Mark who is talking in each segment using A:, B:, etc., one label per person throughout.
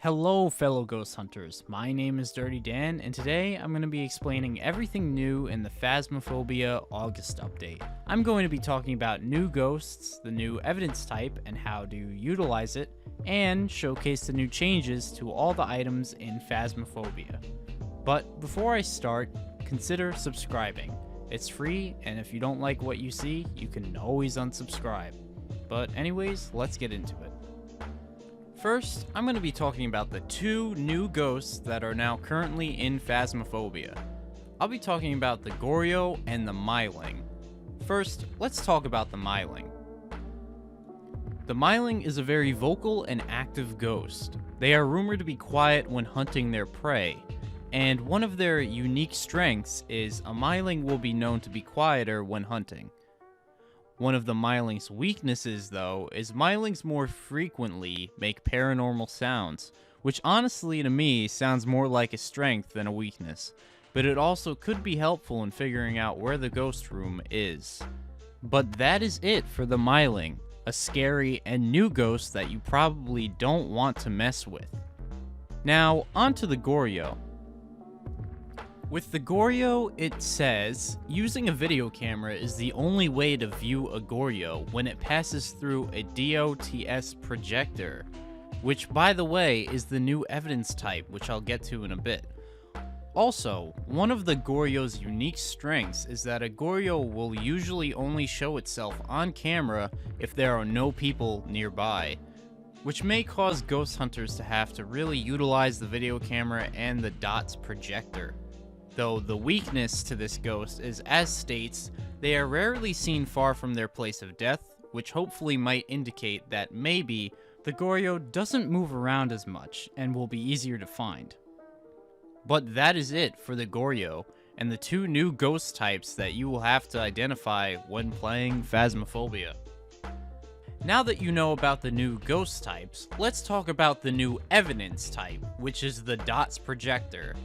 A: Hello fellow ghost hunters, my name is Dirty Dan, and today I'm going to be explaining everything new in the Phasmophobia August update. I'm going to be talking about new ghosts, the new evidence type and how to utilize it, and showcase the new changes to all the items in Phasmophobia. But before I start, consider subscribing. It's free, and if you don't like what you see, you can always unsubscribe. But anyways, let's get into it. First, I'm going to be talking about the two new ghosts that are now currently in Phasmophobia. I'll be talking about the Goryo and the Myling. First, let's talk about the Myling. The Myling is a very vocal and active ghost. They are rumored to be quiet when hunting their prey, and one of their unique strengths is a Myling will be known to be quieter when hunting. One of the Myling's weaknesses, though, is Mylings more frequently make paranormal sounds, which honestly to me sounds more like a strength than a weakness, but it also could be helpful in figuring out where the ghost room is. But that is it for the Myling, a scary and new ghost that you probably don't want to mess with. Now, onto the Goryo. With the Goryo, it says, using a video camera is the only way to view a Goryo when it passes through a DOTS projector, which by the way is the new evidence type, which I'll get to in a bit. Also, one of the Goryo's unique strengths is that a Goryo will usually only show itself on camera if there are no people nearby, which may cause ghost hunters to have to really utilize the video camera and the DOTS projector. Though the weakness to this ghost is, as states, they are rarely seen far from their place of death, which hopefully might indicate that maybe the Goryo doesn't move around as much and will be easier to find. But that is it for the Goryo, and the two new ghost types that you will have to identify when playing Phasmophobia. Now that you know about the new ghost types, let's talk about the new evidence type, which is the DOTS projector,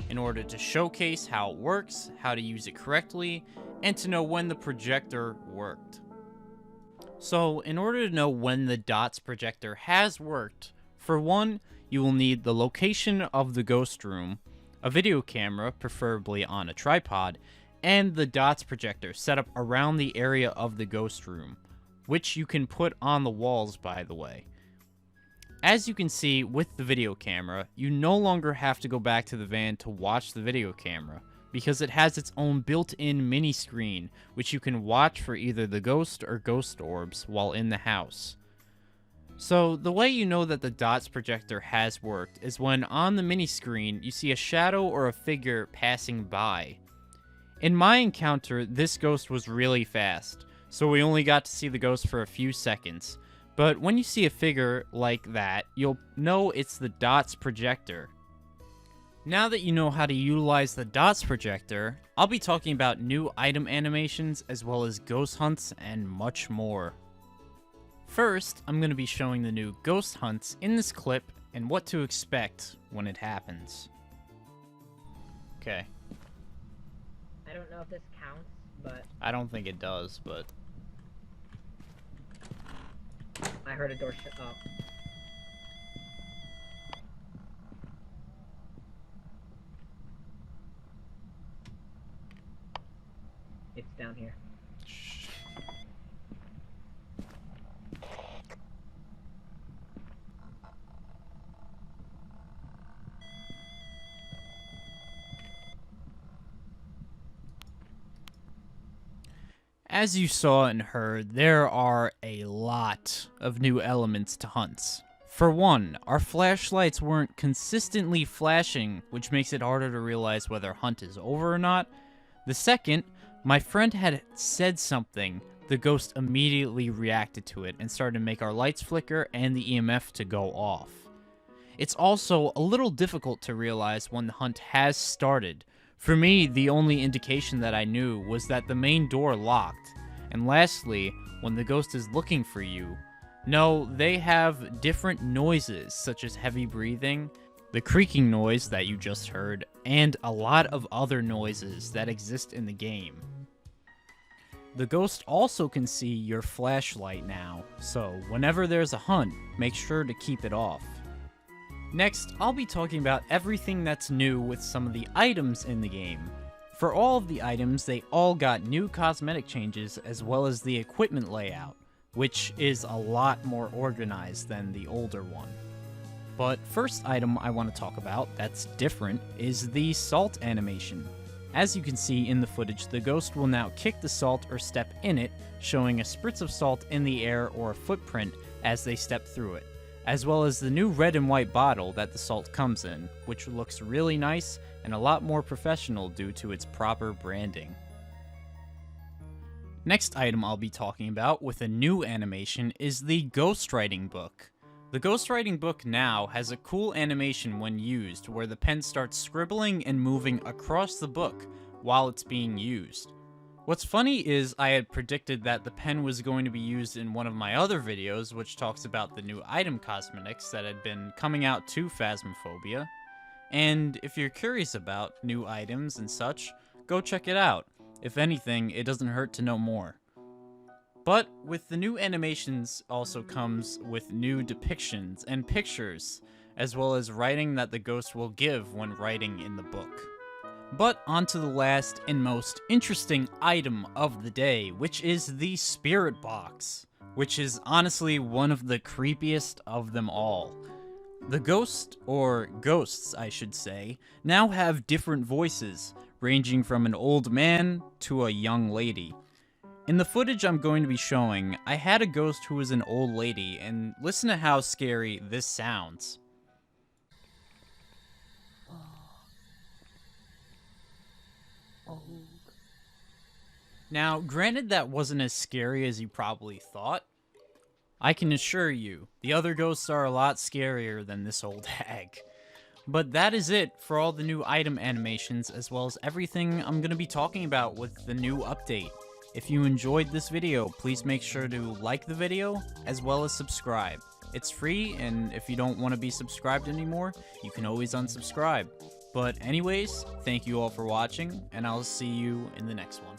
A: in order to showcase how it works, how to use it correctly, and to know when the projector worked. So, in order to know when the DOTS projector has worked, for one, you will need the location of the ghost room, a video camera, preferably on a tripod, and the DOTS projector set up around the area of the ghost room, which you can put on the walls, by the way. As you can see with the video camera, you no longer have to go back to the van to watch the video camera, because it has its own built-in mini screen, which you can watch for either the ghost or ghost orbs while in the house. So the way you know that the DOTS projector has worked is when on the mini screen you see a shadow or a figure passing by. In my encounter, this ghost was really fast, so we only got to see the ghost for a few seconds. But when you see a figure like that, you'll know it's the DOTS projector. Now that you know how to utilize the DOTS projector, I'll be talking about new item animations as well as ghost hunts and much more. First, I'm going to be showing the new ghost hunts in this clip and what to expect when it happens. Okay.
B: I don't know if this counts, but...
A: I don't think it does, but...
B: I heard a door shut up. It's down here.
A: Shh. As you saw and heard, there are a lot of new elements to hunts. For one, our flashlights weren't consistently flashing, which makes it harder to realize whether a hunt is over or not. The second, my friend had said something, the ghost immediately reacted to it and started to make our lights flicker and the EMF to go off. It's also a little difficult to realize when the hunt has started. For me, the only indication that I knew was that the main door locked. And lastly, when the ghost is looking for you, no, they have different noises, such as heavy breathing, the creaking noise that you just heard, and a lot of other noises that exist in the game. The ghost also can see your flashlight now, so whenever there's a hunt, make sure to keep it off. Next, I'll be talking about everything that's new with some of the items in the game. For all of the items, they all got new cosmetic changes as well as the equipment layout, which is a lot more organized than the older one. But first item I want to talk about that's different is the salt animation. As you can see in the footage, the ghost will now kick the salt or step in it, showing a spritz of salt in the air or a footprint as they step through it, as well as the new red and white bottle that the salt comes in, which looks really nice and a lot more professional due to its proper branding. Next item I'll be talking about with a new animation is the ghostwriting book. The ghostwriting book now has a cool animation when used where the pen starts scribbling and moving across the book while it's being used. What's funny is I had predicted that the pen was going to be used in one of my other videos which talks about the new item cosmetics that had been coming out to Phasmophobia. And if you're curious about new items and such, go check it out. If anything, it doesn't hurt to know more. But with the new animations also comes with new depictions and pictures, as well as writing that the ghost will give when writing in the book. But on to the last and most interesting item of the day, which is the spirit box, which is honestly one of the creepiest of them all. The ghost, or ghosts I should say, now have different voices, ranging from an old man to a young lady. In the footage I'm going to be showing, I had a ghost who was an old lady, and listen to how scary this sounds. Now, granted that wasn't as scary as you probably thought. I can assure you, the other ghosts are a lot scarier than this old hag. But that is it for all the new item animations as well as everything I'm going to be talking about with the new update. If you enjoyed this video, please make sure to like the video as well as subscribe. It's free, and if you don't want to be subscribed anymore, you can always unsubscribe. But anyways, thank you all for watching, and I'll see you in the next one.